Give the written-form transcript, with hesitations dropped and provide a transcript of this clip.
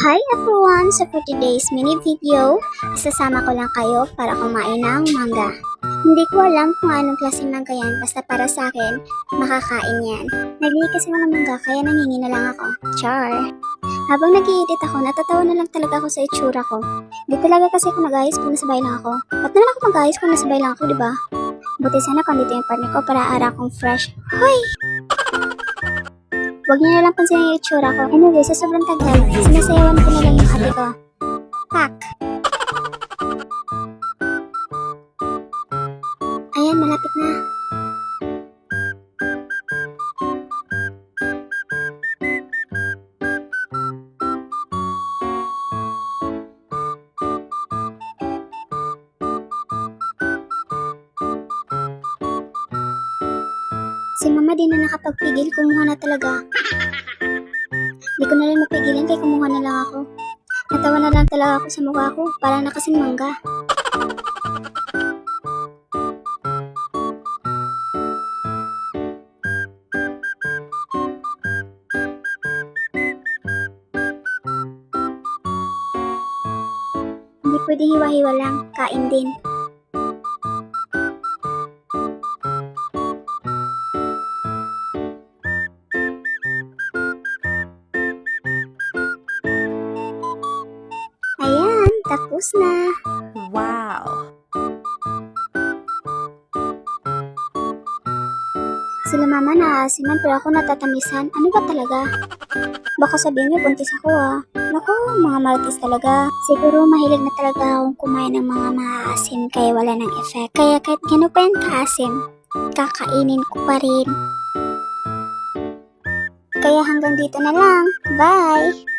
Hi everyone! So for today's mini video, isasama ko lang kayo para kumain ng mangga. Hindi ko alam kung anong klaseng mangga yan, basta para sa akin, makakain yan. Naglihi kasi ako ng mangga kaya nangingi na lang ako. Char! Habang nag-i-edit ako, natatawa na lang talaga ako sa itsura ko. Hindi talaga kasi ako nag-ayos kung nasabay lang ako. Ba't naman ako mag-ayos kung nasabay lang ako, diba? Buti sana kung dito yung partner ko para ara akong fresh. Hoy! Huwag niyo na lang pansinin yung itsura ko. Anyway, sa sobrang tagal, sinasayawan ko na lang yung ate ko. Pak! Ayan, malapit na. Si mama din na nakapagpigil, kumuha na talaga. Hindi ko na rin mapigilan kaya kumuha na lang ako. Natawa na lang talaga ako sa mukha ko, para na kasing mangga. Hindi pwede hiwa-hiwa lang, kain din. Ayan, tapos na. Wow! Sila mama naaasiman pero ako natatamisan. Ano ba talaga? Baka sabihin niyo buntis ako ah. Naku, mga marites talaga. Siguro mahilig na talaga akong kumain ng mga maaasim kaya wala ng effect. Kaya kahit gano'n pa yan kaasim, kakainin ko pa rin. Kaya hanggang dito na lang. Bye!